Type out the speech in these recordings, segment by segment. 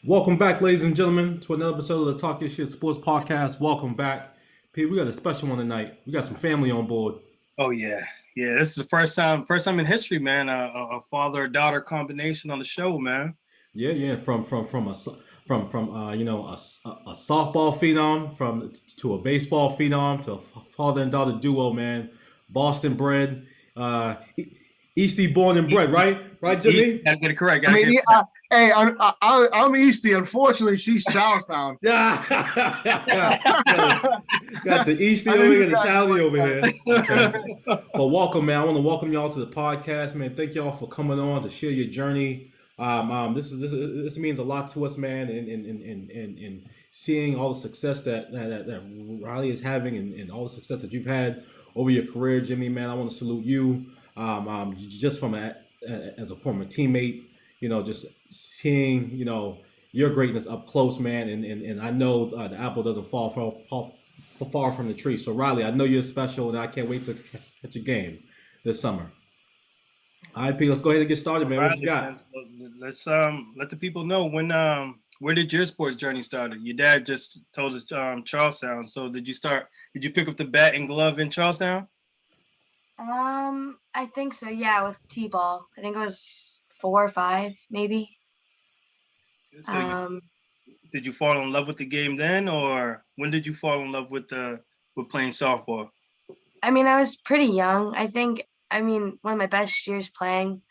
Welcome back, ladies and gentlemen, to another episode of the Talk Your Shit Sports Podcast. Welcome back. Pete, we got a special one tonight. We got some family on board. Oh yeah. This is the first time in history, man. A father-daughter combination on the show, man. Yeah. From a softball phenom from to a baseball phenom to a father and daughter duo, man. Boston bred, Eastie born and bred, right? Right, Jimmy? Gotta get it correct. Hey, I'm Eastie. Unfortunately, she's Charlestown. Yeah. Got the Eastie over here, the Tally over here. Okay. But welcome, man. I want to welcome y'all to the podcast, man. Thank y'all for coming on to share your journey. This means a lot to us, man, and seeing all the success that Riley is having and all the success that you've had over your career, Jimmy, man. I want to salute you. Just from as a former teammate, just seeing, your greatness up close, man. And I know the apple doesn't fall far from the tree. So Riley, I know you're special, and I can't wait to catch a game this summer. All right, Pete, let's go ahead and get started, man. What you got? Let's let the people know where did your sports journey started? Your dad just told us Charlestown. So did you pick up the bat and glove in Charlestown? I think so, yeah, with T-ball. I think it was 4 or 5, maybe. So did you fall in love with the game then, or when did you fall in love with playing softball? I mean, I was pretty young. One of my best years playing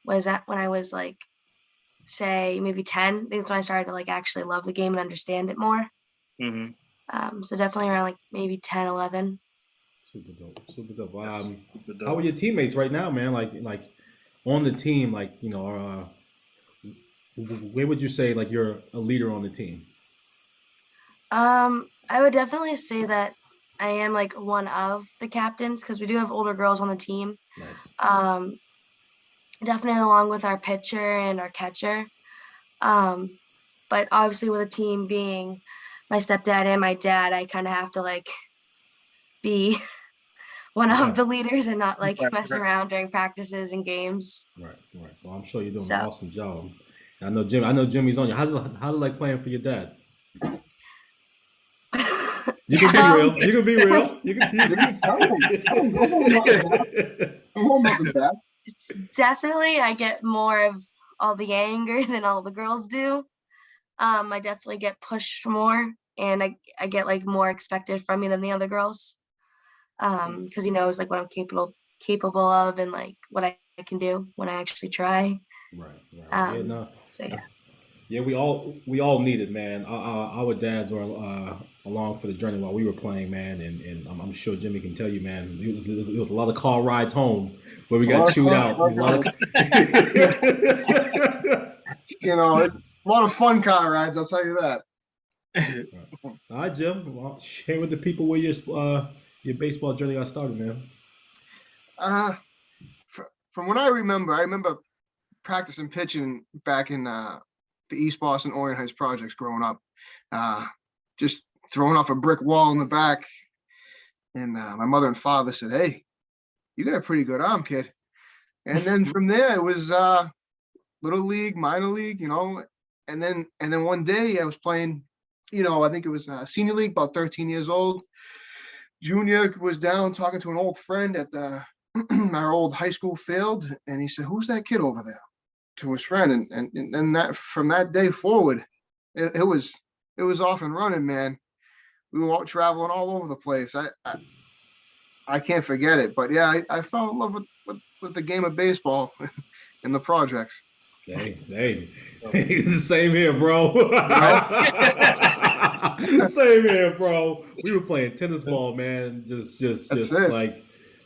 was when I was say maybe 10. I think that's when I started to actually love the game and understand it more. Mm-hmm. So definitely around maybe 10, 11. Super dope. Super dope. How are your teammates right now, man? Like on the team, where would you say you're a leader on the team? I would definitely say that I am one of the captains because we do have older girls on the team. Nice. Definitely along with our pitcher and our catcher. But obviously with a team being my stepdad and my dad, I kind of have to be one of the leaders and not mess around during practices and games. Right. Well, I'm sure you're doing an awesome job. I know Jimmy's on you. How's it like playing for your dad? You can be real. You can be real. You can tell that. It's definitely, I get more of all the anger than all the girls do. I definitely get pushed more, and I get more expected from me than the other girls. Because he knows what I'm capable of and what I can do when I actually try. Right. Yeah, we all need it, man. Our dads were along for the journey while we were playing, man, and I'm sure Jimmy can tell you, man. It was a lot of car rides home where we got chewed out. It's a lot of fun car rides. I'll tell you that. Right. All right, Jim. Well, share with the people where your baseball journey got started, man. From what I remember practicing pitching back in the East Boston Orion Heights projects growing up. Just throwing off a brick wall in the back. And my mother and father said, "Hey, you got a pretty good arm, kid." And then from there, it was little league, minor league, and then one day I was playing, I think it was senior league, about 13 years old. Junior was down talking to an old friend at our old high school field, and he said, "Who's that kid over there?" To his friend, and that from that day forward, it was off and running, man. We were all traveling all over the place. I can't forget it, but yeah, I fell in love with the game of baseball in the projects. Hey, same here, bro. Same here, bro. We were playing tennis ball, man. Just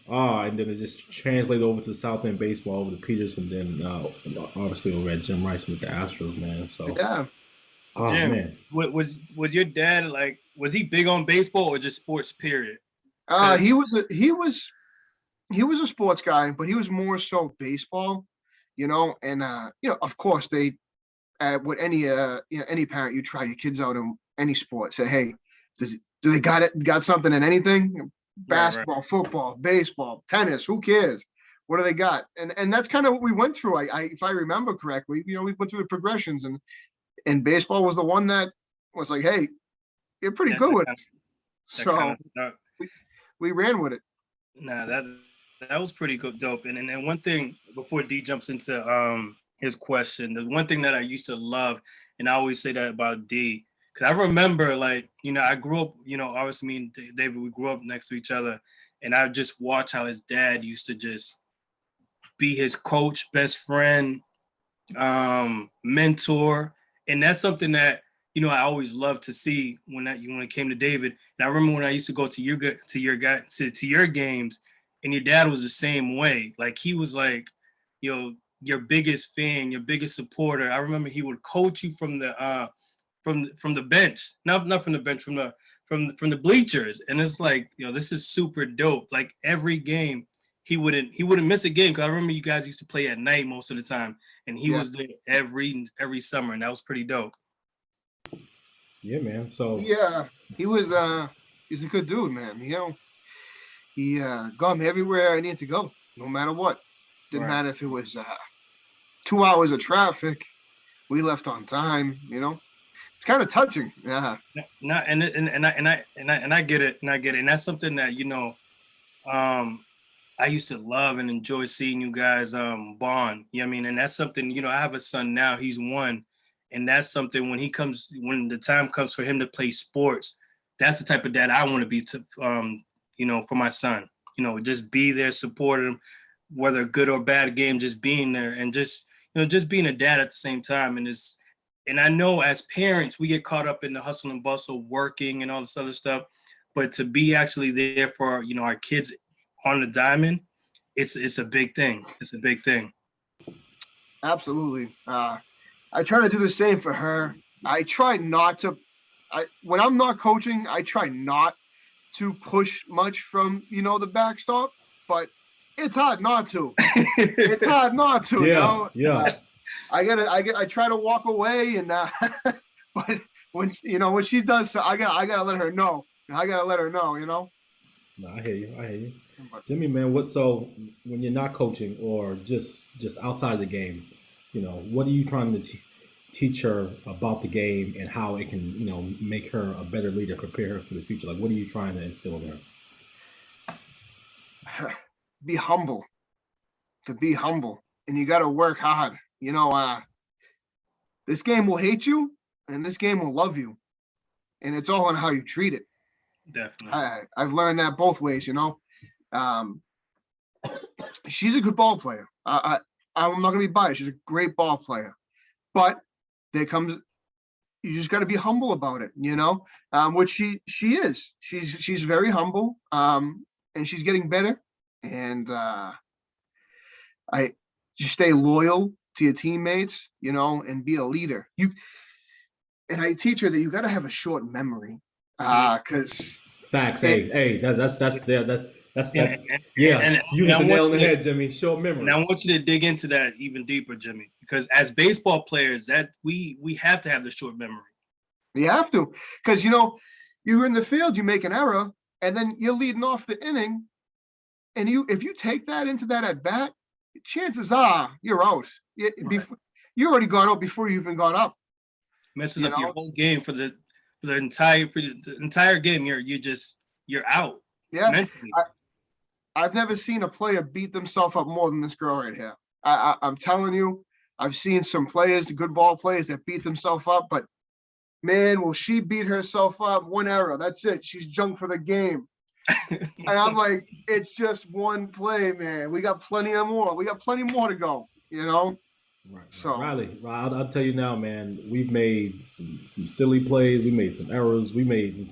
and then it just translated over to South End baseball over to Peterson, then obviously over at Jim Rice with the Astros, man. So yeah. Oh Jim, man. Was your dad was he big on baseball or just sports period? He was a sports guy, but he was more so baseball, and of course they with any parent, you try your kids out in any sport. Say, hey, do they got something in anything? Basketball, football, baseball, tennis, who cares? What do they got? And that's kind of what we went through. I if I remember correctly, we went through the progressions, and and baseball was the one that was like, hey, you're pretty That- good that with kinda- it. that So kinda stuck. we ran with it. Nah, that was pretty good, dope. And one thing before D jumps into his question, the one thing that I used to love, and I always say that about D, because I remember like I grew up, obviously me and David, we grew up next to each other, and I just watched how his dad used to just be his coach, best friend, mentor, and that's something that I always loved to see when it came to David. And I remember when I used to go to your games, and your dad was the same way. Like he was like, your biggest fan, your biggest supporter. I remember he would coach you from the from the bench, not from the bench, from the bleachers. And it's like, this is super dope. Like every game, he wouldn't miss a game, because I remember you guys used to play at night most of the time, and he Yeah. was there every summer, and that was pretty dope. Yeah, man. So He was he's a good dude, man. He got me everywhere I needed to go, no matter what. Didn't Right. matter if it was 2 hours of traffic. We left on time. It's kind of touching. Yeah. Not and I get it, and that's something that I used to love and enjoy seeing you guys bond. You know what I mean? And that's something, I have a son now, he's 1, and that's something when the time comes for him to play sports, that's the type of dad I want to be for my son. Just be there, support him, whether good or bad game, just being there, and just being a dad at the same time. And I know as parents, we get caught up in the hustle and bustle, working and all this other stuff, but to be actually there for our kids on the diamond, it's a big thing. It's a big thing. Absolutely. I try to do the same for her. I try not to. When I'm not coaching, I try not to push much from the backstop, but it's hard not to. It's hard not to. Yeah. I try to walk away, and but when she does, so I gotta let her know. I gotta let her know. No, I hear you. Jimmy, man, so when you're not coaching or just outside of the game, what are you trying to teach her about the game and how it can, make her a better leader, prepare her for the future? Like, what are you trying to instill in her? Be humble. To be humble, and you got to work hard. This game will hate you, and this game will love you, and it's all on how you treat it. Definitely. I've learned that both ways. She's a good ball player. I'm not gonna be biased. She's a great ball player, but you just got to be humble about it. Which she is. She's very humble. And she's getting better. And I just stay loyal to your teammates, and be a leader. And I teach her that you got to have a short memory, because facts. Hey, that's And you hit I the nail on the want you head, Jimmy. Short memory. And I want you to dig into that even deeper, Jimmy, because as baseball players, that we have to have the short memory. you have to, because you're in the field, you make an error, and then you're leading off the inning, and if you take that into that at bat, chances are you're out. You already gone out before you even got up. Messes up your whole game for the entire game. You're out. Yeah. Mentally. I've never seen a player beat themselves up more than this girl right here. I'm telling you, I've seen some players, good ball players, that beat themselves up, but man, will she beat herself up? One error, that's it. She's junk for the game. And I'm like, it's just one play, man. We got plenty more. We got plenty more to go, Right. So Riley, I'll tell you now, man. We've made some silly plays. We made some errors. We made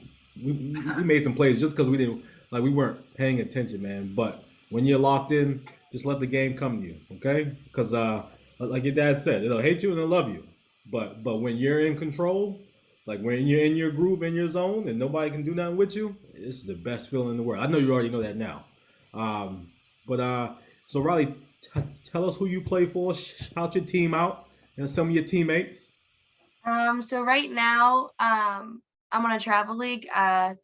some plays just because we weren't paying attention, man. But when you're locked in, just let the game come to you, okay? Because like your dad said, it'll hate you and it'll love you. But when you're in control, like when you're in your groove, in your zone, and nobody can do nothing with you, this is the best feeling in the world. I know you already know that now. So Riley, tell us who you play for, shout your team out, and some of your teammates. So right now, I'm on a travel league.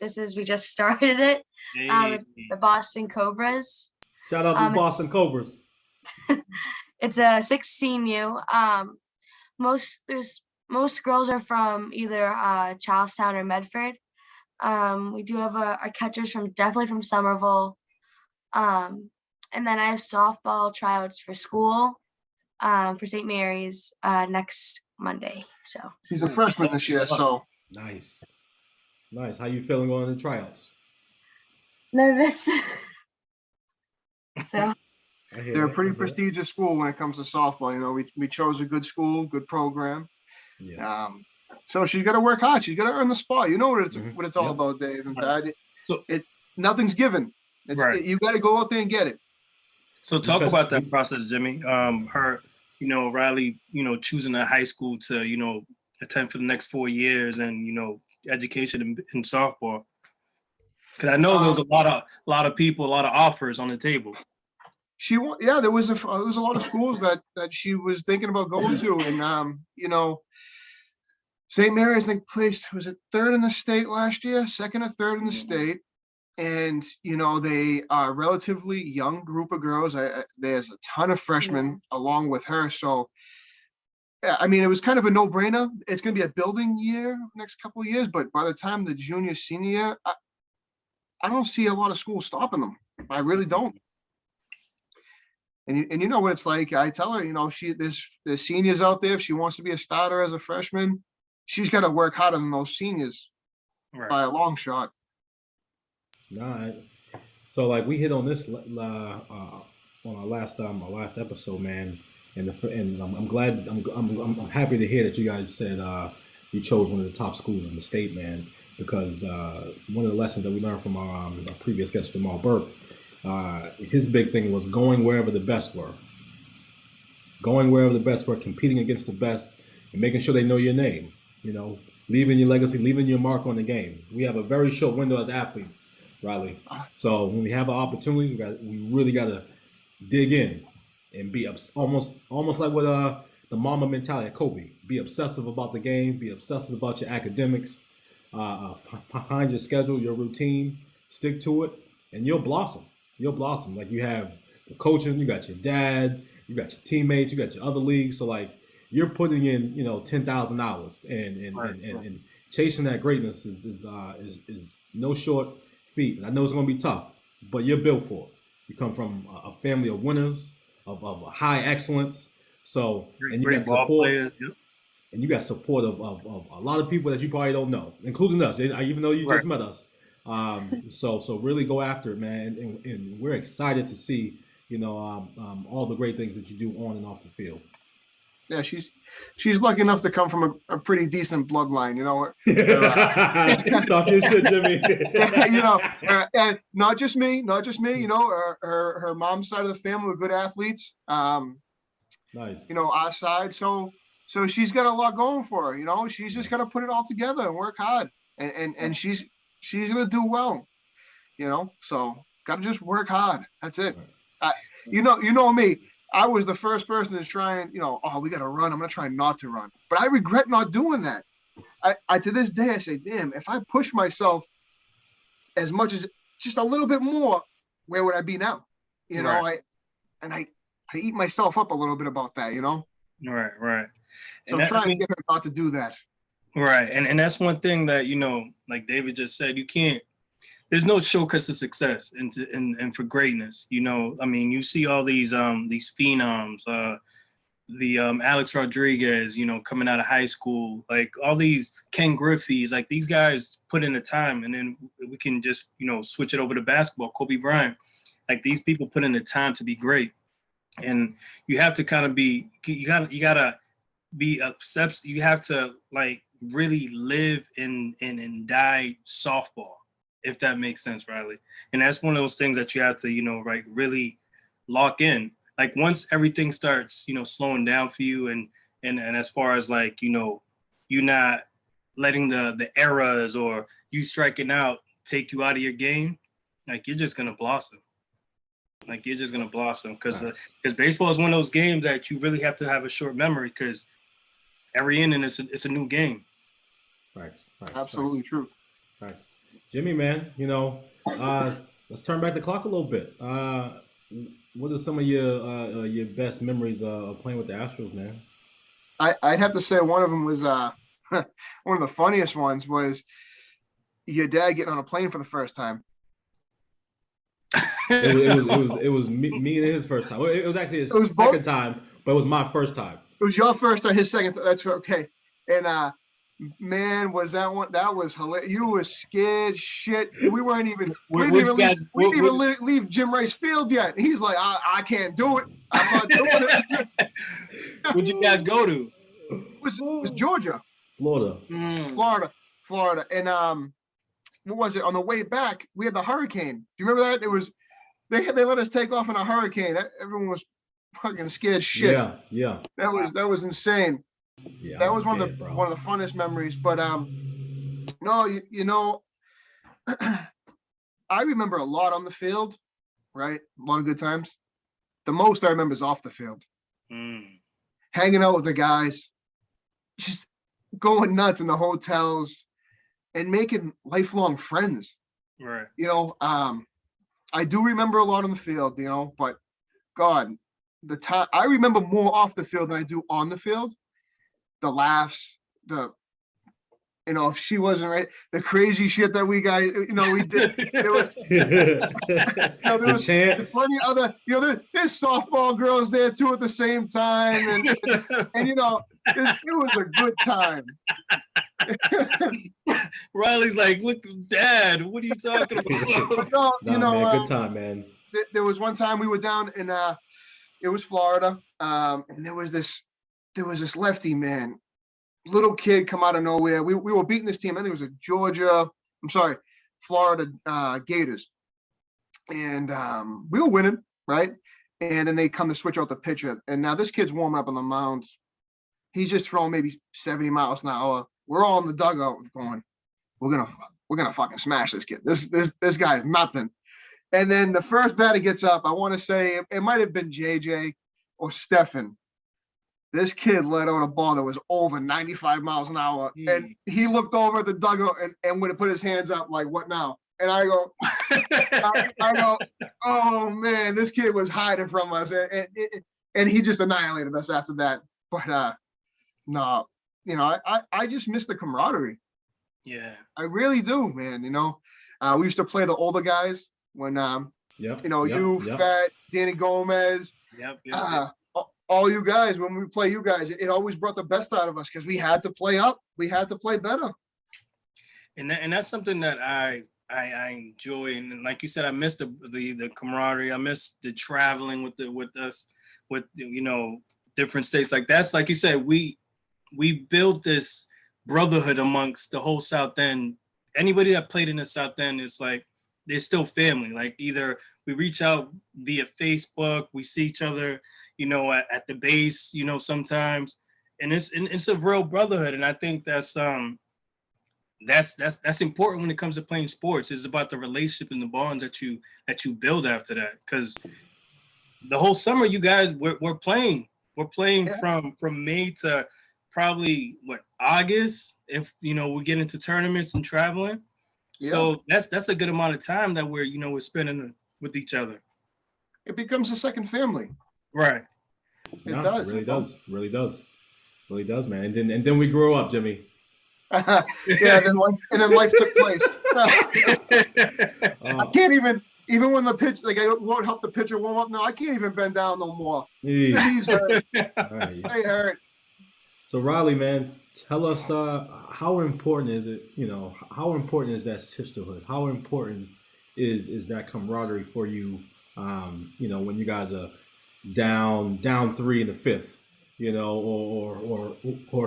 We just started it. The Boston Cobras. Shout out to the Boston Cobras. It's a 16U. There's most girls are from either Charlestown or Medford. We do have our catchers definitely from Somerville. And then I have softball tryouts for school for St. Mary's next Monday. So She's a freshman this year, so Nice. How you feeling going to the tryouts? nervous. So I hear they're a that, pretty I hear that. prestigious school when it comes to softball. You know, we chose a good school, good program. Yeah. So she's got to work hard. She's got to earn the spot. You know what it's Mhm. what it's all Yep. about, Dave and Right. Pat. So- Nothing's given. Right. You got to go out there and get it. So talk Because- about that process, Jimmy. Her, Riley, choosing a high school to, attend for the next 4 years and, education in softball. Because I know there was a lot of people, a lot of offers on the table. There was a lot of schools that she was thinking about going to, and St. Mary's, I think, placed, was it third in the state last year, second or third in the state. And, they are a relatively young group of girls. There's a ton of freshmen along with her. So, yeah, I mean, it was kind of a no-brainer. It's going to be a building year next couple of years, but by the time the junior, senior year, I don't see a lot of schools stopping them. I really don't. And you know what it's like. I tell her, there's seniors out there. If she wants to be a starter as a freshman, she's got to work harder than those seniors Right. by a long shot. Nah, so like we hit on this on our last episode, man, and I'm glad, I'm happy to hear that you guys said you chose one of the top schools in the state, man, because one of the lessons that we learned from our previous guest, Jamal Burke, his big thing was going wherever the best were, competing against the best, and making sure they know your name. Leaving your legacy, leaving your mark on the game. We have a very short window as athletes, Riley. So when we have an opportunity, we really got to dig in and be almost like with the Mamba mentality at Kobe. Be obsessive about the game. Be obsessive about your academics. Find your schedule, your routine. Stick to it, and you'll blossom. Like you have the coaching, you got your dad, you got your teammates, you got your other leagues. So like you're putting in 10,000 hours, and chasing that greatness is no short feat. And I know it's going to be tough, but you're built for it. You come from a family of winners, of high excellence. So, and you got support, Yep. and you got support of a lot of people that you probably don't know, including us, even though you just met us. So really go after it, man. And we're excited to see, all the great things that you do on and off the field. Yeah, she's lucky enough to come from a pretty decent bloodline, Talk your shit, Jimmy. And not just me, her mom's side of the family were good athletes. Nice. Our side. So she's got a lot going for her, she's just got to put it all together and work hard, and she's going to do well, so got to just work hard. That's it. You know me. I was the first person to try and, we got to run. I'm going to try not to run. But I regret not doing that. I to this day, I say, damn, if I push myself as much as just a little bit more, where would I be now? Right. I eat myself up a little bit about that, Right. So I'm trying to get her not to do that. Right. And that's one thing that, like David just said, there's no shortcuts to success and for greatness. I mean, you see all these phenoms, the Alex Rodriguez, coming out of high school, like all these Ken Griffey's, like these guys put in the time, and then we can just, switch it over to basketball. Kobe Bryant, like these people put in the time to be great. And you have to kind of you gotta be obsessed. You have to like really live and die softball, if that makes sense, Riley. And that's one of those things that you have to, really lock in. Like once everything starts, slowing down for you, and as far as like, you're not letting the errors or you striking out take you out of your game, like you're just gonna blossom. Because baseball is one of those games that you really have to have a short memory, because every inning it's a new game. Facts. Absolutely true. Thanks. Jimmy, man, let's turn back the clock a little bit. What are some of your best memories of playing with the Astros, man? I'd have to say one of them was one of the funniest ones was your dad getting on a plane for the first time. It was me and his first time. It was actually his It was both- second time, but it was my first time. It was your first time, his second time. That's okay. And man, was that one that was hilarious. You were scared shit. We weren't even we didn't even leave Jim Rice Field yet. He's like, I can't do it. I'm not doing it. Where'd you guys go to? It was Georgia. Florida. Florida. And what was it? On the way back, we had the hurricane. Do you remember that? It was they let us take off in a hurricane. Everyone was fucking scared shit. Yeah. That was insane. Yeah. That was one of the funnest memories. But no, you know, I remember a lot on the field, right? A lot of good times. The most I remember is off the field. Hanging out with the guys, just going nuts in the hotels and making lifelong friends. Right. You know, I do remember a lot on the field, you know, but God, the time I remember more off the field than I do on the field. The laughs, you know, if she wasn't right, the crazy shit that we guys, you know, we did. There was, there was plenty of other, you know, there's softball girls there too at the same time, and you know, it was a good time. Riley's like, look, Dad, what are you talking about? No, you know, man, good time, man. There was one time we were down in it was Florida, and there was this lefty man, little kid come out of nowhere. We were beating this team. I think it was Florida Gators, and we were winning, right? And then they come to switch out the pitcher, and now this kid's warming up on the mound. He's just throwing maybe 70 miles an hour. We're all in the dugout going, we're gonna fucking smash this kid. This guy is nothing. And then the first batter gets up. I want to say it might have been JJ or Stefan. This kid let out a ball that was over 95 miles an hour. And he looked over at the dugout and would have put his hands up like, what now? And I go, I go, oh man, this kid was hiding from us. And he just annihilated us after that. But no, you know, I just miss the camaraderie. Yeah. I really do, man. You know, we used to play the older guys when, you know, Fat, Danny Gomez, all you guys, when we play you guys, it always brought the best out of us because we had to play up. We had to play better. And that's something that I enjoy. And like you said, I miss the camaraderie. I miss the traveling with us, you know, different states. Like that's, like you said, we built this brotherhood amongst the whole South End. Anybody that played in the South End is like, they're still family. Like either we reach out via Facebook, we see each other, you know, at the base, you know, sometimes, and it's a real brotherhood. And I think that's important when it comes to playing sports. It's about the relationship and the bonds that you build after that. Because the whole summer, you guys we're playing from May to probably August, if you know we get into tournaments and traveling. So that's a good amount of time that we're spending with each other. It becomes a second family. Right. It does. Really does, man. And then we grow up, Jimmy. Then life took place. I can't even when the pitch, like I won't help the pitcher warm up. No, I can't even bend down no more. He's hurt. Right. They hurt. So Riley, man, tell us how important is it? You know, how important is that sisterhood? How important is that camaraderie for you? You know, when you guys are down 3 in the 5th, you know, or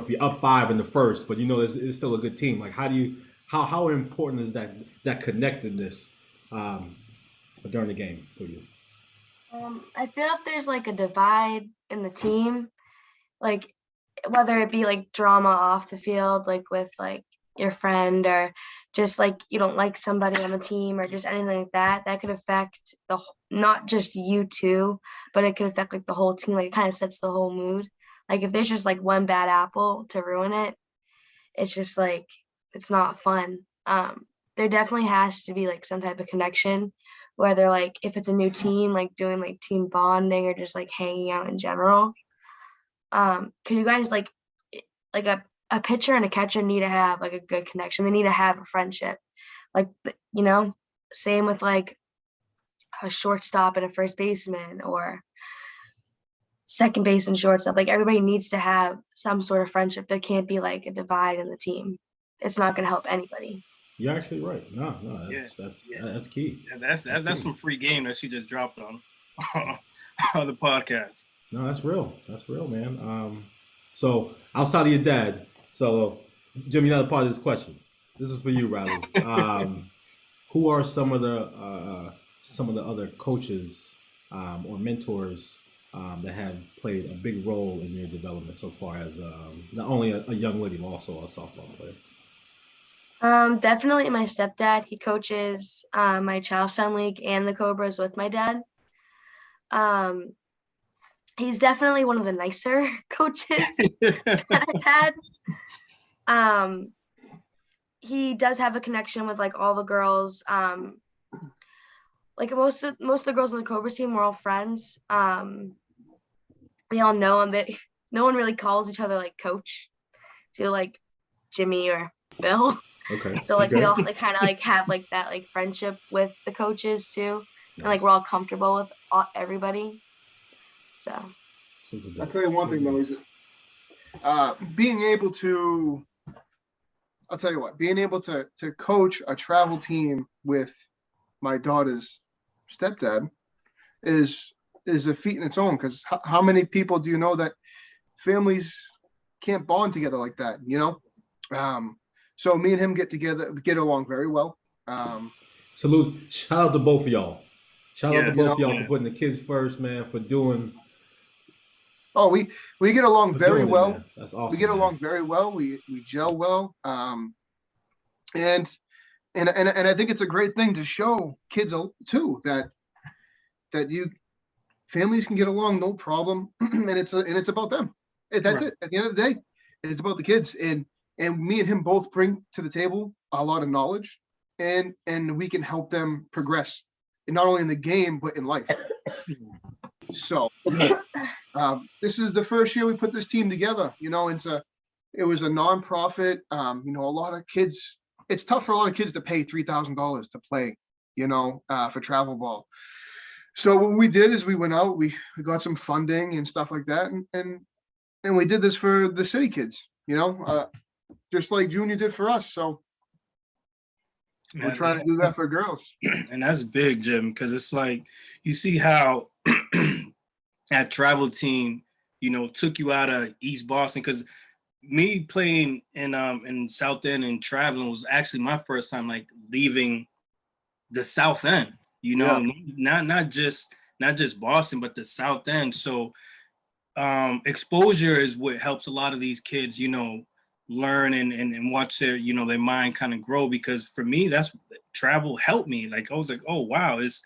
if you're up 5 in the 1st, but you know it's still a good team. Like, how important is that connectedness during the game for you? I feel if there's like a divide in the team, like whether it be like drama off the field, like with like your friend, or just like you don't like somebody on the team, or just anything like that, that could affect not just you two, but it could affect like the whole team. Like it kind of sets the whole mood. Like if there's just like one bad apple to ruin it, it's just like, it's not fun. There definitely has to be like some type of connection, whether like if it's a new team, like doing like team bonding or just like hanging out in general. Can you guys like like a pitcher and a catcher need to have like a good connection. They need to have a friendship. Like, same with like a shortstop and a first baseman or second base and shortstop. Like everybody needs to have some sort of friendship. There can't be like a divide in the team. It's not going to help anybody. You're actually right. No, that's key. Yeah, that's some free game that she just dropped on on the podcast. No, that's real. That's real, man. So outside of your dad, so Jimmy, another part of this question. This is for you, Riley. Who are some of the other coaches or mentors that have played a big role in your development so far as not only a young lady but also a softball player? Definitely my stepdad. He coaches my Charlestown League and the Cobras with my dad. He's definitely one of the nicer coaches that I've had. He does have a connection with like all the girls. Like most of the girls on the Cobras team, we're all friends. They all know him, but no one really calls each other like coach to like Jimmy or Bill. Okay. So like we all like kind of like have like that like friendship with the coaches too, and like we're all comfortable with everybody. So I'll tell you one thing though is being able to. I'll tell you what, being able to coach a travel team with my daughter's stepdad is a feat in its own. Because how many people do you know that families can't bond together like that? So me and him get along very well. Salute! Shout out to both of y'all. Shout out to both of y'all for putting the kids first, man. For doing. Oh, we get along very well. That's awesome. We get along very well. We gel well. And I think it's a great thing to show kids too that you families can get along no problem, and it's about them. That's right. It. At the end of the day, it's about the kids. And me and him both bring to the table a lot of knowledge, and we can help them progress, and not only in the game but in life. So this is the first year we put this team together. It was a nonprofit. A lot of kids. It's tough for a lot of kids to pay $3,000 to play. For travel ball. So what we did is we went out. We got some funding and stuff like that, and we did this for the city kids. Just like Junior did for us. So we're trying to do that for girls. And that's big, Jim, because it's like you see how that travel team, took you out of East Boston. Because me playing in South End and traveling was actually my first time like leaving the South End. Not just Boston, but the South End. So exposure is what helps a lot of these kids, learn and watch their mind kind of grow. Because for me, that's travel helped me. Like I was like, oh wow, it's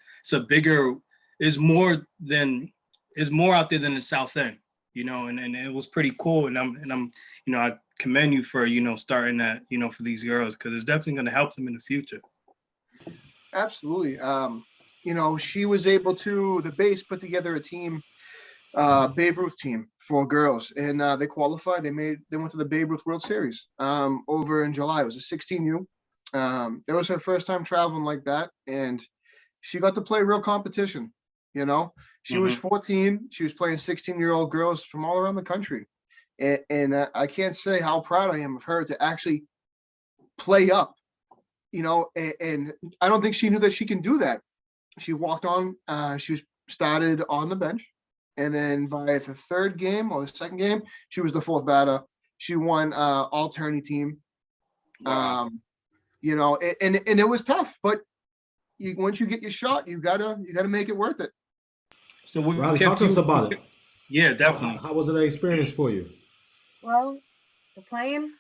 more out there than the South End, and it was pretty cool. And I'm I commend you for starting that for these girls, because it's definitely going to help them in the future. Absolutely. She was able to, the base put together a team, Babe Ruth team for girls, and they qualified. They went to the Babe Ruth World Series over in July. It was a 16U. It was her first time traveling like that, and she got to play real competition. She was 14. She was playing 16-year-old girls from all around the country, and I can't say how proud I am of her to actually play up. And I don't think she knew that she can do that. She walked on. She was started on the bench. And then by the third game or the second game, she was the fourth batter. She won all tourney team. Wow. And it was tough, but once you get your shot, you gotta make it worth it. So Riley, talk to us about it. Yeah, definitely. How was it an experience for you? Well, the playing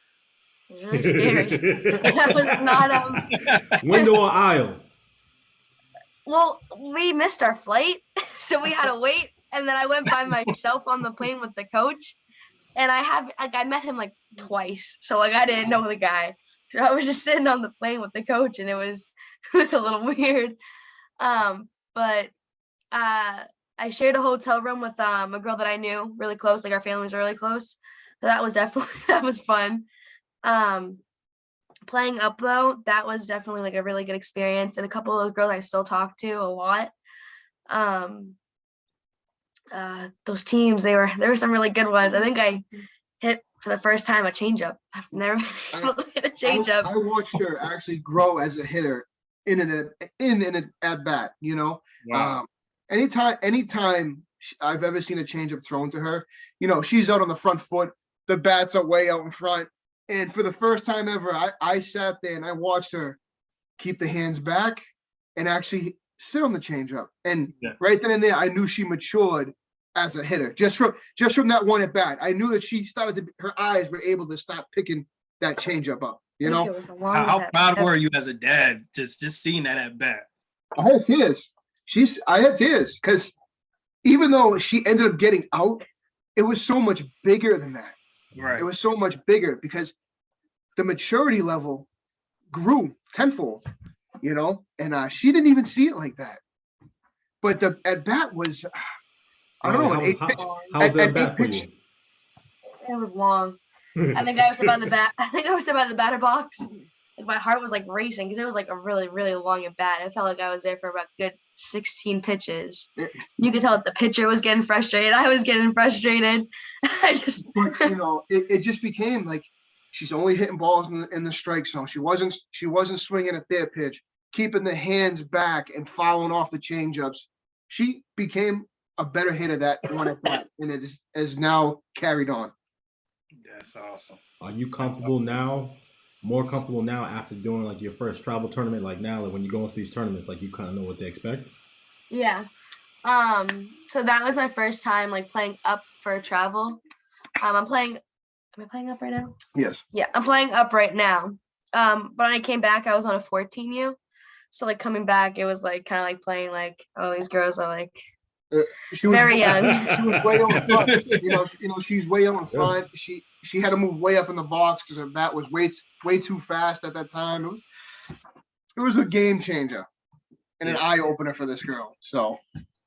was really scary. That was not window or aisle. Well, we missed our flight, so we had to wait. And then I went by myself on the plane with the coach, and I met him like twice. So like I didn't know the guy. So I was just sitting on the plane with the coach, and it was a little weird. But I shared a hotel room with a girl that I knew really close. Like our families are really close. So that was definitely that was fun. Playing up though, that was definitely like a really good experience, and a couple of those girls I still talk to a lot. Um, those teams, there were some really good ones. I think I hit for the first time a changeup. I've never been able to hit a changeup. I watched her actually grow as a hitter in an at bat. You know, Wow. anytime I've ever seen a changeup thrown to her, you know, she's out on the front foot. The bats are way out in front. And for the first time ever, I sat there and I watched her keep the hands back and actually sit on the changeup. And Yeah. right then and there, I knew she matured as a hitter just from that one at bat. I knew that she started to. Her eyes were able to stop picking that changeup up. You I think know, it was the How, longest how at- proud ever. were you as a dad just seeing that at bat? I had tears. I had tears because even though she ended up getting out, it was so much bigger than that. Right. It was so much bigger because the maturity level grew tenfold, you know, and she didn't even see it like that. But the at bat was, I don't know, an eight pitch. How was that At bat eight for pitch- you? It was long. I think I was about the bat. I think I was about the batter box. Like my heart was like racing because it was like a really, really long at bat. I felt like I was there for about good 16 pitches. You could tell that the pitcher was getting frustrated. I was getting frustrated. I just But you know, it just became like she's only hitting balls in the strike zone. She wasn't swinging at their pitch, keeping the hands back and fouling off the changeups. She became a better hitter that one at bat, and it is now carried on. That's awesome. Are you comfortable now? More comfortable now after doing like your first travel tournament, like now, like when you go into these tournaments, like you kind of know what to expect. yeah. So that was my first time like playing up for travel. Am I playing up right now? Yes. Yeah, I'm playing up right now. But when I came back, I was on a 14U. So like coming back, it was like kind of like playing like, oh, these girls are like She was very young. She was way out in front. You know, she's way out in front. She had to move way up in the box because her bat was way too fast at that time. It was a game changer and an eye opener for this girl. So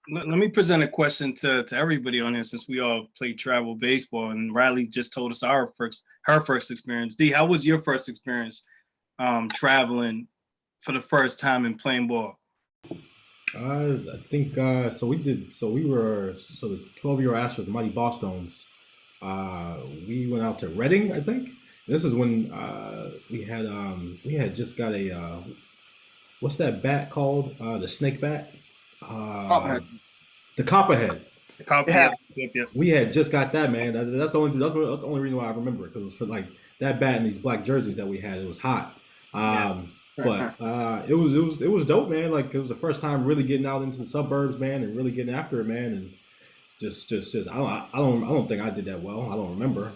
Let me present a question to everybody on here since we all play travel baseball, and Riley just told us her first experience. D, how was your first experience traveling for the first time and playing ball? I think so. We were the 12-year Astros, the Mighty Bosstones. We went out to Reading, I think. This is when we had just got a what's that bat called? The snake bat. Copperhead. The Copperhead. Yeah. Yep. We had just got that, man. That's the only reason why I remember it, because it was for like that bat and these black jerseys that we had. It was hot. But it was dope, man. Like it was the first time really getting out into the suburbs, man, and really getting after it, man. And just I don't think I did that well. I don't remember.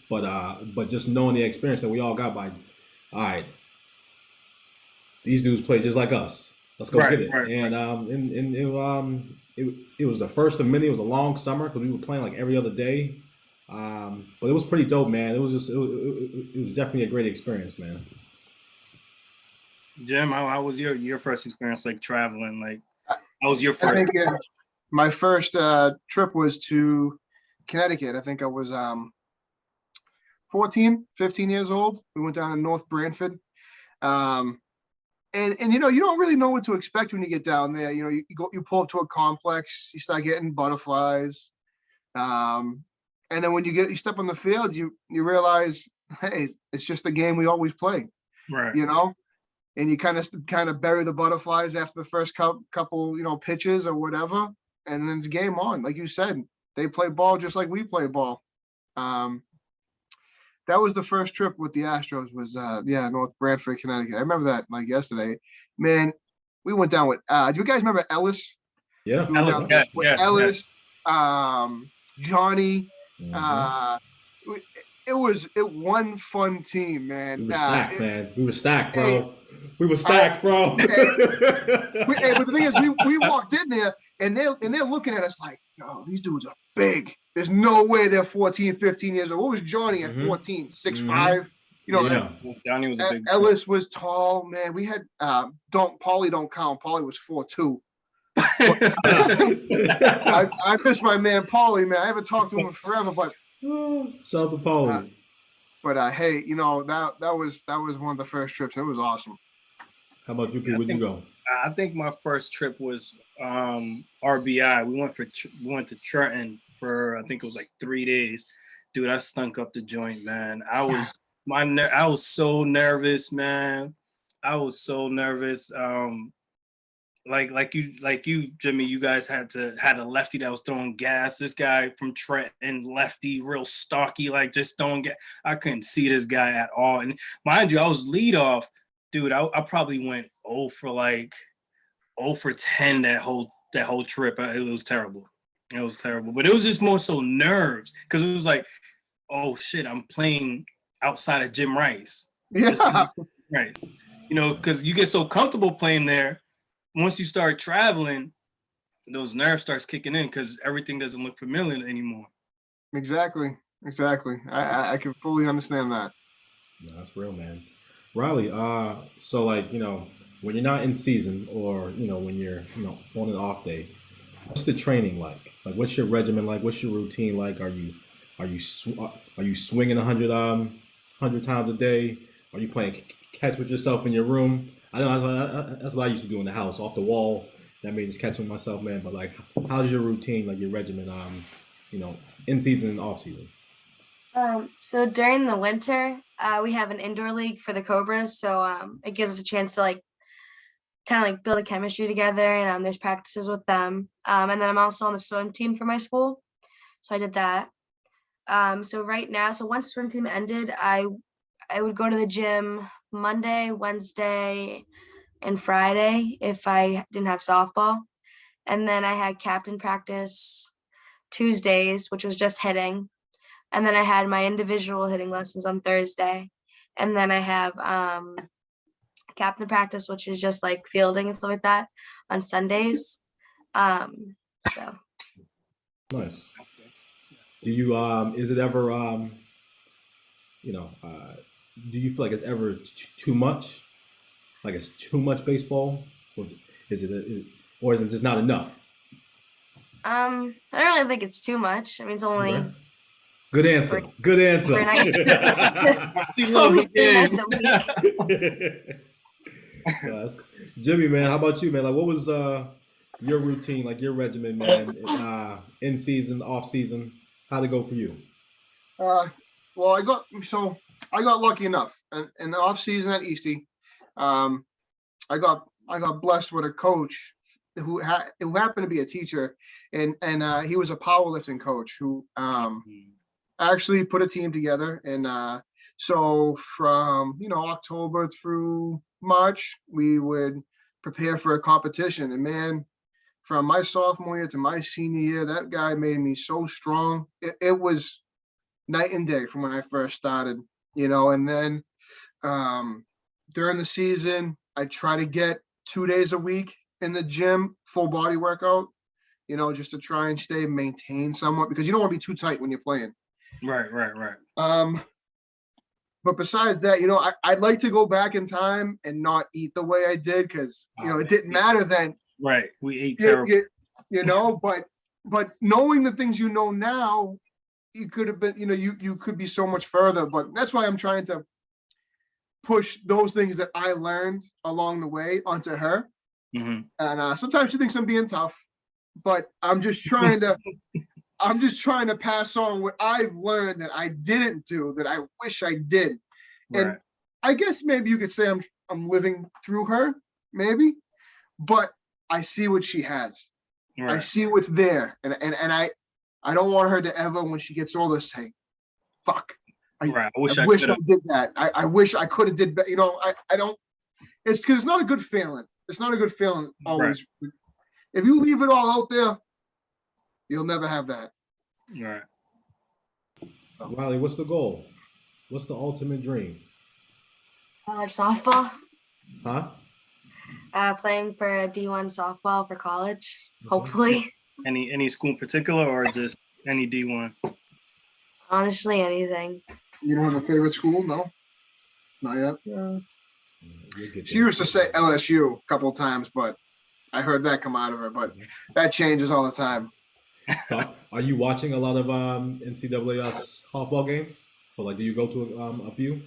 But just knowing the experience that we all got by, all right, these dudes play just like us. Let's go get it. It was the first of many. It was a long summer because we were playing like every other day. But it was pretty dope, man. It was definitely a great experience, man. Jim, how was your first experience like traveling? Like, how was your I first? think my first trip was to Connecticut. I think I was 14, 15 years old. We went down to North Branford. And you know, you don't really know what to expect when you get down there. You know, you pull up to a complex, you start getting butterflies. And then when you step on the field, you realize, hey, it's just the game we always play. Right. You know? And you kind of bury the butterflies after the first couple, you know, pitches or whatever, and then it's game on. Like you said, they play ball just like we play ball. That was the first trip with the Astros. Was North Branford, Connecticut. I remember that like yesterday. Man, we went down with. Do you guys remember Ellis? Yeah, We went down Ellis, with yes. Ellis, Johnny. Mhm. It was one fun team, man. We were stacked, man. We were stacked, bro. We were stacked, bro. But the thing is, we walked in there and they're looking at us like, yo, these dudes are big. There's no way they're 14, 15 years old. What was Johnny at 14? 6'5"? You know, Yeah. Johnny was a big. Ellis was tall, man. We had Paulie don't count. Paulie was 4'2". I miss my man Paulie, man. I haven't talked to him in forever, but Shout out to Paulie. But hey, you know that was one of the first trips. It was awesome. How about you, P? Yeah, Where'd you go? I think my first trip was RBI. We went to Trenton for I think it was like 3 days. Dude, I stunk up the joint, man. I was so nervous, man. I was so nervous. Like you, Jimmy, you guys had a lefty that was throwing gas. This guy from Trenton, lefty, real stocky, like just throwing gas. I couldn't see this guy at all. And mind you, I was lead off. Dude, I probably went 0 for 10 that whole trip. It was terrible. It was terrible. But it was just more so nerves because it was like, oh shit, I'm playing outside of Jim Rice. Yeah. Rice. You know, because you get so comfortable playing there. Once you start traveling, those nerves starts kicking in because everything doesn't look familiar anymore. Exactly. I can fully understand that. No, that's real, man. Riley, so like, when you're not in season or, when you're, on an off day, what's the training like? Like, what's your regimen like? What's your routine like? Are you swinging 100 times a day? Are you playing catch with yourself in your room? I know that's what I used to do in the house, off the wall. That made just catch with myself, man. But like, how's your routine, like your regimen, in season and off season? So during the winter, we have an indoor league for the Cobras. So it gives us a chance to like kind of like build a chemistry together, and there's practices with them. And then I'm also on the swim team for my school. So I did that. So right now, so once swim team ended, I would go to the gym Monday, Wednesday, and Friday if I didn't have softball. And then I had captain practice Tuesdays, which was just hitting. And then I had my individual hitting lessons on Thursday. And then I have captain practice, which is just like fielding and stuff like that on Sundays. So Nice. Do you is it ever do you feel like it's ever too much? Like it's too much baseball? Or is it just not enough? I don't really think it's too much. I mean, it's only Okay. Good answer. Good answer. It's only 3 nights a week. Jimmy, man, how about you, man? Like, what was your routine, like your regimen, man, in season, off season? How'd it go for you? Well, I got lucky enough, and in the off season at Eastie, I got blessed with a coach who happened to be a teacher, and he was a powerlifting coach who actually put a team together. And so from October through March, we would prepare for a competition. And man, from my sophomore year to my senior year, that guy made me so strong. It was night and day from when I first started, and then during the season, I try to get 2 days a week in the gym, full body workout, just to try and maintain somewhat, because you don't want to be too tight when you're playing. Right. But besides that, I'd like to go back in time and not eat the way I did, because it didn't matter then. Right. We ate terrible. But knowing the things now, you could have been, you could be so much further. But that's why I'm trying to push those things that I learned along the way onto her. Mm-hmm. And sometimes she thinks I'm being tough, but I'm just trying to pass on what I've learned that I didn't do, that I wish I did. Right. And I guess maybe you could say I'm living through her, maybe, but I see what she has. Right. I see what's there. And I don't want her to ever, when she gets older, say, fuck. I wish I did that. I wish I could have did better. I don't, it's because it's not a good feeling. It's not a good feeling always. Right. If you leave it all out there, you'll never have that. Right. Riley, what's the goal? What's the ultimate dream? College softball. Huh? Playing for a D1 softball for college, hopefully. Any school in particular, or just any D1? Honestly, anything. You don't have a favorite school? No? Not yet? No. She used to say LSU a couple of times, but I heard that come out of her, but that changes all the time. So, are you watching a lot of NCAA softball games? Or like, do you go to a few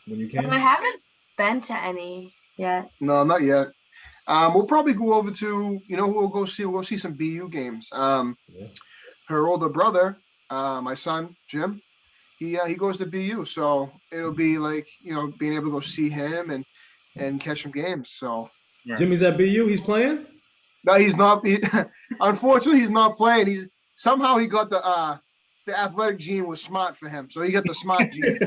when you I can? haven't been to any yet. No, not yet. We'll probably go over to, you know, who we'll go see. We'll go see some BU games. Yeah. Her older brother, my son Jim, he goes to BU, so it'll be like, you know, being able to go see him and catch some games. So Jimmy's at BU. He's playing. no, he's not. Unfortunately, he's not playing. He's somehow he got the athletic gene was smart for him, so he got the smart gene.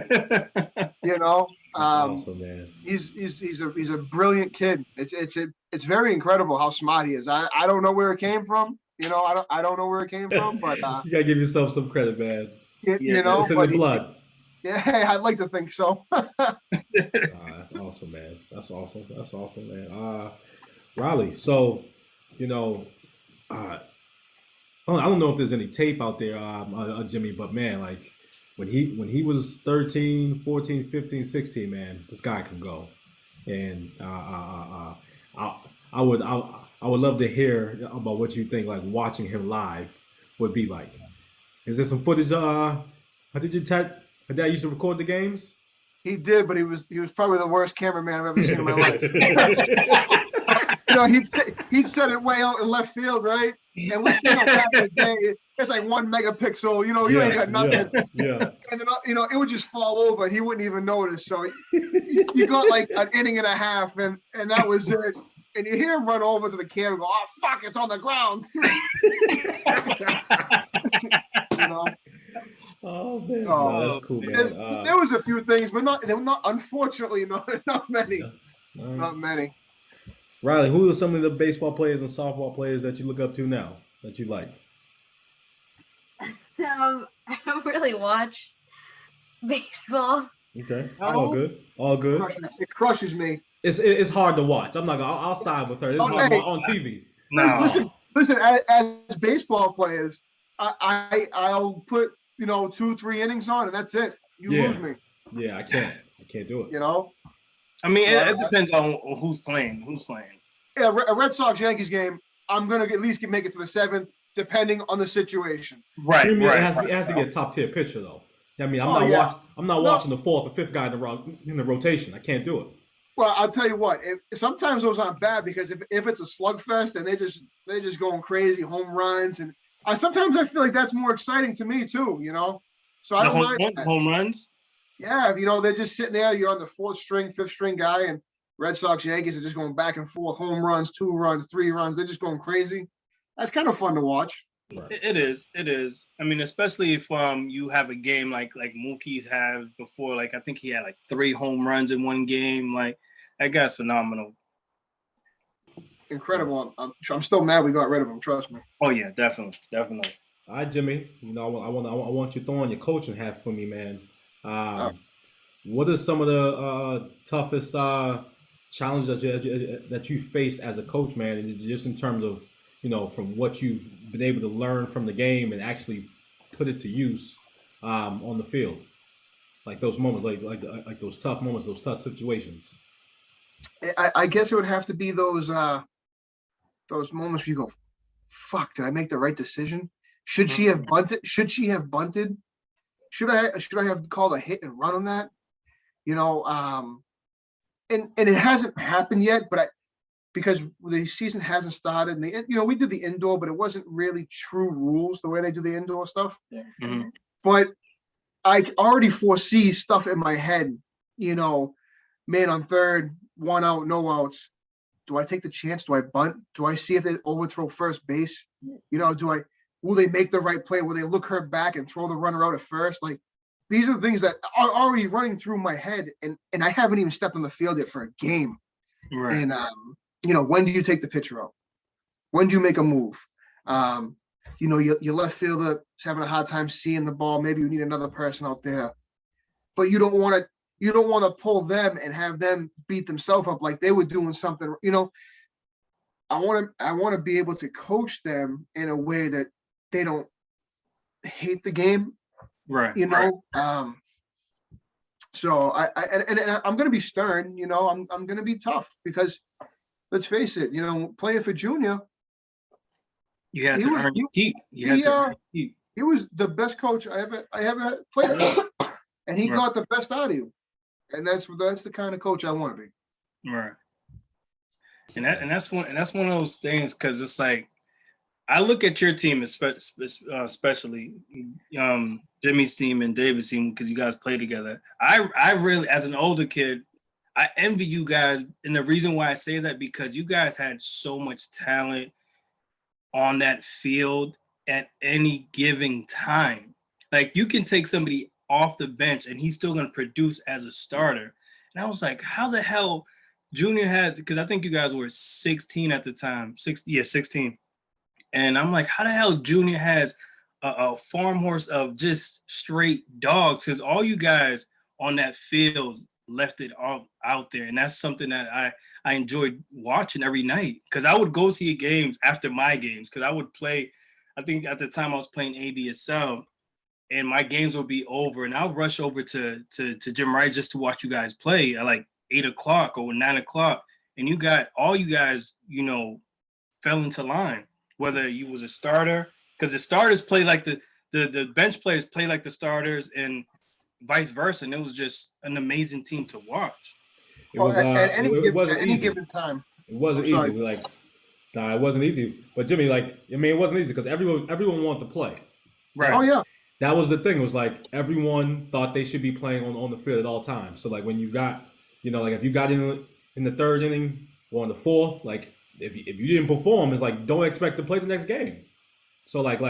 You know, That's awesome, man. he's a brilliant kid. It's very incredible how smart he is. I don't know where it came from. You know, I don't know where it came from, but You gotta give yourself some credit, man. you know, It's in the but blood. yeah, I'd like to think so. That's awesome, man. That's awesome, man. Riley, so you know, I don't know if there's any tape out there, Jimmy, but man, like when he was 13, 14, 15, 16, man, this guy can go. And I would love to hear about what you think like watching him live would be like. Is there some footage did your dad used to record the games? He did, but he was probably the worst cameraman I've ever seen in my life. You know, he'd set it way out in left field, right? And we, you know, back in the day, it's like 1 megapixel. You know, you ain't got nothing. Yeah. And then, you know, it would just fall over, and he wouldn't even notice. So you got like an inning and a half, and that was it. And you hear him run over to the camera, and go, "Oh fuck, it's on the ground." You know. Oh man, Oh, no, that's cool, man. There was a few things, but they were not. Unfortunately, not many. Not many. Riley, who are some of the baseball players and softball players that you look up to now that you like? I don't really watch baseball. Okay, it's all good. All good. It crushes me. It's hard to watch. I'm not gonna. I'll side with her. It's hard to watch on TV. No. Listen. As baseball players, I'll put, you know, 2-3 innings on, and that's it. You lose me. Yeah, I can't do it. You know. I mean, it depends on who's playing. Yeah, a Red Sox Yankees game, I'm gonna at least make it to the 7th, depending on the situation. Right. It has to be a top tier pitcher though. I mean, I'm not watching the 4th or 5th guy in the rotation. I can't do it. Well, I'll tell you what. Sometimes those aren't bad, because if it's a slugfest and they're just going crazy, home runs, and sometimes I feel like that's more exciting to me too. You know, so I don't mind home runs. Yeah, you know, they're just sitting there. You're on the 4th string, 5th string guy, and Red Sox Yankees are just going back and forth, home runs, 2 runs, 3 runs. They're just going crazy. That's kind of fun to watch. Right. It is. I mean, especially if you have a game like Mookie's have before. Like I think he had like 3 home runs in one game. Like that guy's phenomenal. Incredible. I'm still mad we got rid of him. Trust me. Oh yeah, definitely. All right, Jimmy. You know, I want you to throw on your coaching hat for me, man. What are some of the toughest challenges that you face as a coach, man? And just in terms of, you know, from what you've been able to learn from the game and actually put it to use on the field, like those moments, like those tough moments, those tough situations. I guess it would have to be those moments where you go, "Fuck, did I make the right decision? Should she have bunted? Should she have bunted? Should I have called a hit and run on that?" You know, and it hasn't happened yet, but because the season hasn't started, and you know, we did the indoor, but it wasn't really true rules the way they do the indoor stuff. Yeah. Mm-hmm. But I already foresee stuff in my head. You know, man on third, 1 out, no outs. Do I take the chance? Do I bunt? Do I see if they overthrow first base? You know, will they make the right play? Will they look her back and throw the runner out at first? Like, these are the things that are already running through my head, and I haven't even stepped on the field yet for a game. Right. And you know, when do you take the pitcher out? When do you make a move? You know, your left fielder is having a hard time seeing the ball. Maybe you need another person out there, but you don't want to pull them and have them beat themselves up like they were doing something. You know, I want to be able to coach them in a way that they don't hate the game. Right. You know, so I'm going to be stern. You know, I'm going to be tough, because let's face it. You know, playing for junior, You had He to was- earn he- your keep. You he, had to earn your keep. He was the best coach I ever played with, and he Right. got the best out of you. And that's the kind of coach I want to be. Right. And that's one of those things, because it's like I look at your team, especially Jimmy's team and David's team, because you guys play together. I really, as an older kid, I envy you guys, and the reason why I say that, because you guys had so much talent on that field at any given time. Like, you can take somebody off the bench and he's still going to produce as a starter. And I was like, how the hell Junior had, because I think you guys were 16 at the time, 16. And I'm like, how the hell Junior has a farm horse of just straight dogs? Because all you guys on that field left it all out there. And that's something that I enjoyed watching every night, because I would go see games after my games, because I would play, I think at the time I was playing ADSL, and my games would be over, and I'll rush over to Jim Wright just to watch you guys play at like 8 o'clock or 9 o'clock. And you guys, fell into line, whether you was a starter, because the starters play like the bench players play like the starters, and vice versa. And it was just an amazing team to watch. It was at any wasn't easy. given time. It wasn't I'm sorry. easy. It wasn't easy. But Jimmy, it wasn't easy because everyone wanted to play. Right. Oh yeah. That was the thing. It was like everyone thought they should be playing on the field at all times. So like when you got, if you got in the third inning or in the fourth, like if you didn't perform, it's like don't expect to play the next game. So like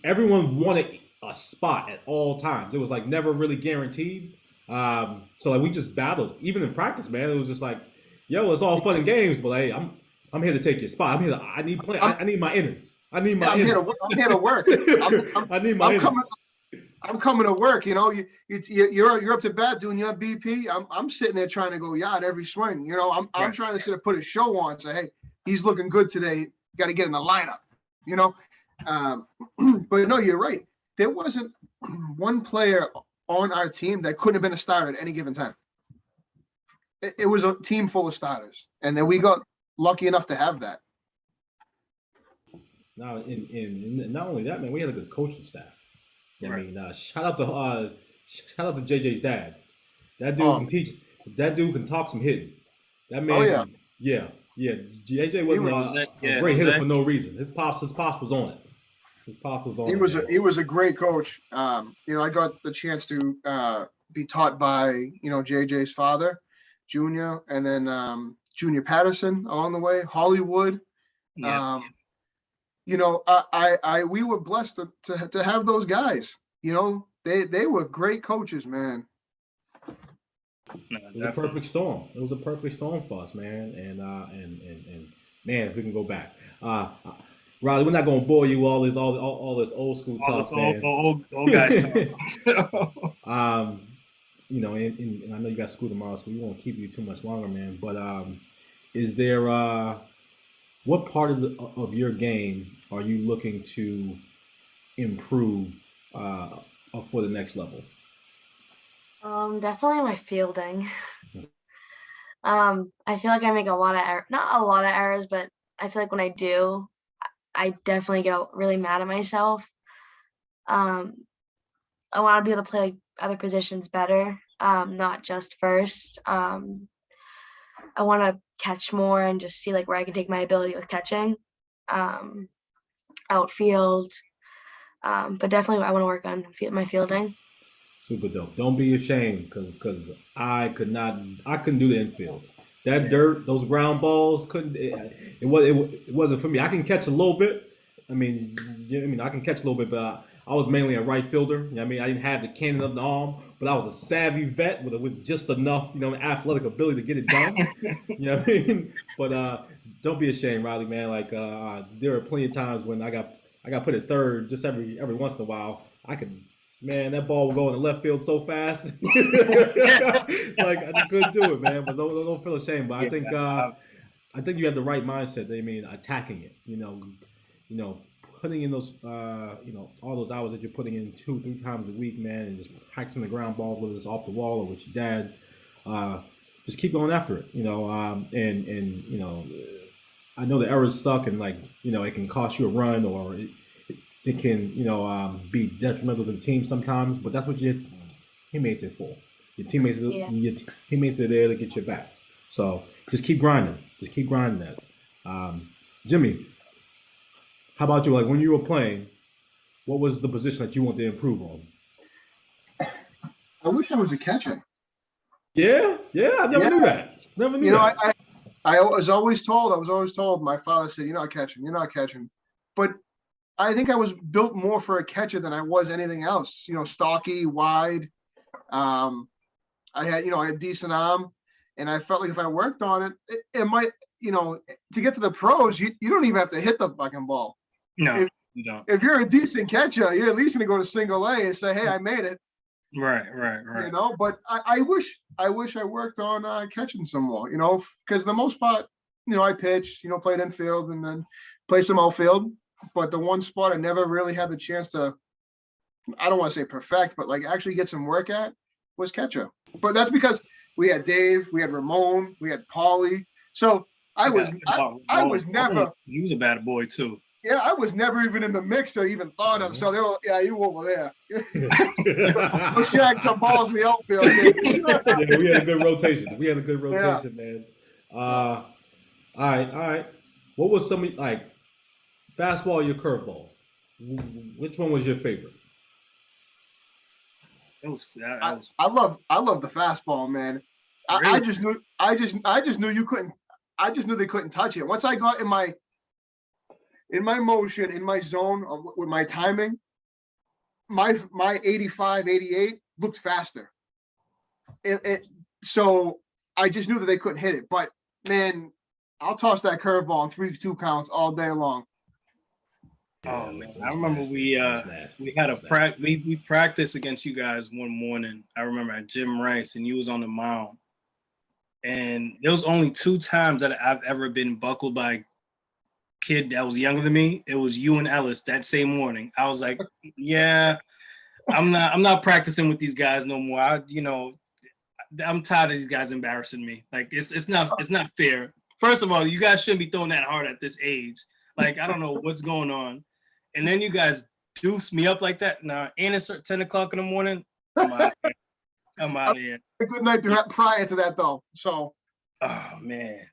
everyone wanted a spot at all times. It was like never really guaranteed. So like we just battled. Even in practice, man, it was just like, yo, it's all fun and games, but hey, I'm here to take your spot. I need my innings. I'm here to work. I need my innings. I'm coming to work. You're up to bat doing your BP. I'm sitting there trying to go yard every swing. I'm trying to sit and put a show on. Say, hey, he's looking good today. Got to get in the lineup. But no, you're right. There wasn't one player on our team that couldn't have been a starter at any given time. It was a team full of starters, and then we got lucky enough to have that. Now, in not only that, man, we had a good coaching staff. Right. I mean, shout out to JJ's dad. That dude can teach. That dude can talk some hitting. That man. Yeah. JJ wasn't a great hitter for no reason. His pops was on it. He was a great coach. I got the chance to be taught by JJ's father, Junior, and then Junior Patterson along the way, Hollywood. Yeah. We were blessed to have those guys. They were great coaches, man. No, it was a perfect storm. It was a perfect storm for us, man. And man, if we can go back, Riley, we're not gonna bore you all this old school talk, man. Old guys talk. And I know you got school tomorrow, so we won't keep you too much longer, man. But is there what part of your game are you looking to improve for the next level? Definitely my fielding. I feel like I make not a lot of errors, but I feel like when I do, I definitely get really mad at myself. I want to be able to play like other positions better, not just first. I want to catch more and just see like where I can take my ability with catching, outfield. But definitely I want to work on my fielding. Super dope. Don't be ashamed, because I couldn't do the infield. That dirt, those ground balls, it wasn't for me. I can catch a little bit. I mean, I can catch a little bit, but I was mainly a right fielder. I didn't have the cannon of the arm, but I was a savvy vet with just enough, athletic ability to get it done. You know what I mean? But don't be ashamed, Riley, man. Like there are plenty of times when I got put at third just every once in a while. Man, that ball will go in the left field so fast. Like I just couldn't do it, man. But don't feel ashamed. But I think you have the right mindset. Attacking it. Putting in those, all those hours that you're putting in 2-3 times a week, man, and just practicing the ground balls, whether it's off the wall or with your dad. Just keep going after it, I know the errors suck, and like it can cost you a run, or it can be detrimental to the team sometimes. But that's what your teammates are for. Your teammates, Yeah. are there to get your back. So just keep grinding. Just keep grinding that. Jimmy, how about you? Like when you were playing, what was the position that you wanted to improve on? I wish I was a catcher. Yeah, I never Yeah. knew that. Never knew You know, that. I was always told, my father said, you're not catching. But I think I was built more for a catcher than I was anything else. Stocky, wide. I had decent arm, and I felt like if I worked on it might, to get to the pros, you don't even have to hit the fucking ball. No, you don't. If you're a decent catcher, you're at least going to go to single A and say, hey, I made it. Right. But I wish I worked on catching some more, because the most part, I pitched, played infield and then played some outfield. But the one spot I never really had the chance to, I don't want to say perfect, but like actually get some work at was catcher. But that's because we had Dave, we had Ramon, we had Paulie. So I was never. He was a bad boy too. Yeah, I was never even in the mix or even thought of. So they were, you over there. Go shag some balls in the outfield. Yeah, we had a good rotation. Man. All right. What was some like fastball or your curveball? Which one was your favorite? I love the fastball, man. Really? I just knew you couldn't. I just knew they couldn't touch it. Once I got in my motion, in my zone with my timing, my 85, 88 looked faster. So I just knew that they couldn't hit it. But man, I'll toss that curveball in 3-2 counts all day long. Oh man, I remember we had a we practiced against you guys one morning. I remember at Jim Rice, and you was on the mound. And there was only 2 times that I've ever been buckled by a kid that was younger than me. It was you and Ellis that same morning. I was like, yeah, I'm not practicing with these guys no more. I'm tired of these guys embarrassing me. Like it's not fair. First of all, you guys shouldn't be throwing that hard at this age. Like I don't know what's going on. And then you guys deuce me up like that. Nah, and it's 10 o'clock in the morning. I'm out of here. A good night prior to that, though. So. Oh man.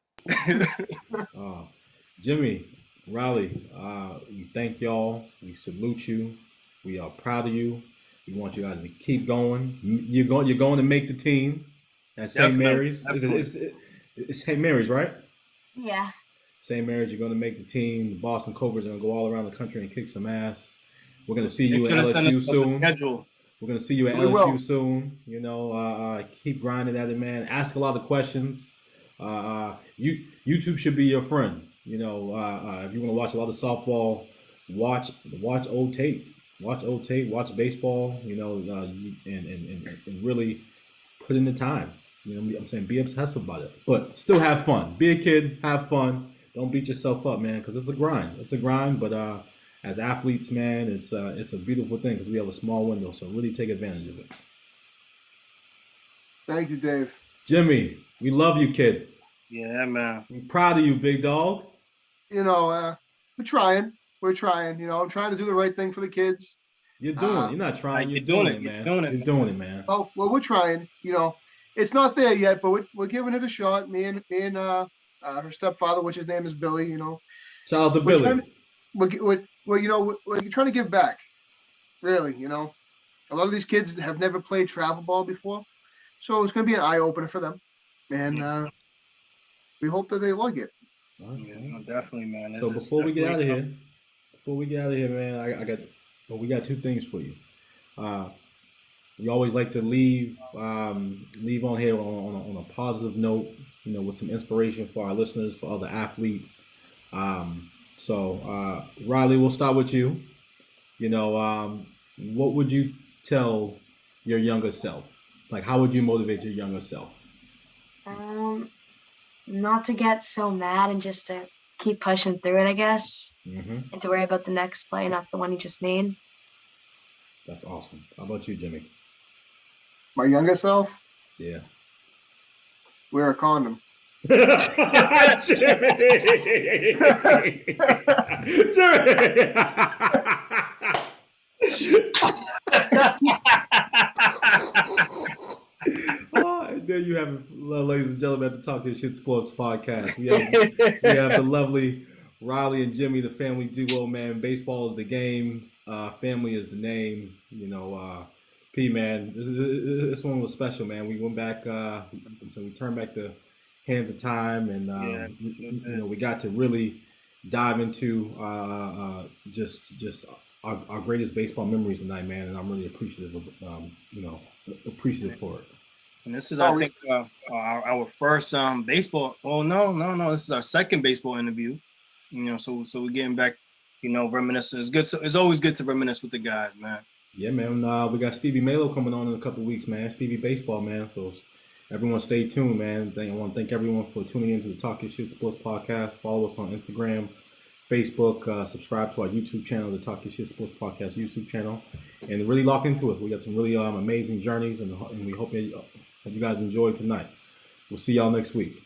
Jimmy, Riley, we thank y'all. We salute you. We are proud of you. We want you guys to keep going. You're going to make the team at St. Mary's. It's St. Mary's, right? Yeah. St. Mary's, you're going to make the team. The Boston Cobras are going to go all around the country and kick some ass. We're going to see you at LSU soon. We're going to see you at LSU soon. Keep grinding at it, man. Ask a lot of questions. YouTube should be your friend. If you want to watch a lot of softball, watch old tape. Watch old tape. Watch baseball. And really put in the time. I'm saying be obsessed about it, but still have fun. Be a kid. Have fun. Don't beat yourself up, man, because it's a grind. It's a grind, but as athletes, man, it's a beautiful thing because we have a small window, so really take advantage of it. Thank you, Dave. Jimmy, we love you, kid. Yeah, man. We're proud of you, big dog. We're trying. I'm trying to do the right thing for the kids. You're doing it. You're not trying. You're doing it, man. You're doing it, man. Oh, well, we're trying. It's not there yet, but we're giving it a shot. Me and her stepfather, which his name is Billy. Shout out to Billy. We're trying to give back. Really, a lot of these kids have never played travel ball before, so it's going to be an eye opener for them, and we hope that they like it. Yeah, definitely, man. So before we get out of here, man, we got 2 things for you. We always like to leave on here on a positive note, with some inspiration for our listeners, for other athletes. So Riley, we'll start with you. What would you tell your younger self? Like, how would you motivate your younger self? Not to get so mad and just to keep pushing through it, I guess, and to worry about the next play, not the one you just made. That's awesome. How about you, Jimmy? My younger self? Yeah. Wear a condom. Jimmy. Oh, and there you have it, ladies and gentlemen, at the Talking Shit Sports Podcast. We have the lovely Riley and Jimmy, the family duo, man. Baseball is the game. Family is the name. You know, P, man, this one was special, man. We went back, so we turned back the hands of time, and you know, we got to really dive into just our greatest baseball memories tonight, man. And I'm really appreciative of you know, appreciative for it. And this is, I think, our first baseball. Oh no! This is our second baseball interview. You know, so we're getting back. You know, reminiscing. It's good. So it's always good to reminisce with the guys, man. Yeah, man. We got Stevie Malo coming on in a couple of weeks, man. Stevie Baseball, man. So everyone, stay tuned, man. I want to thank everyone for tuning into the Talking Shit Sports Podcast. Follow us on Instagram, Facebook. Subscribe to our YouTube channel, the Talking Shit Sports Podcast YouTube channel, and really lock into us. We got some really amazing journeys, and we hope you guys enjoyed tonight. We'll see y'all next week.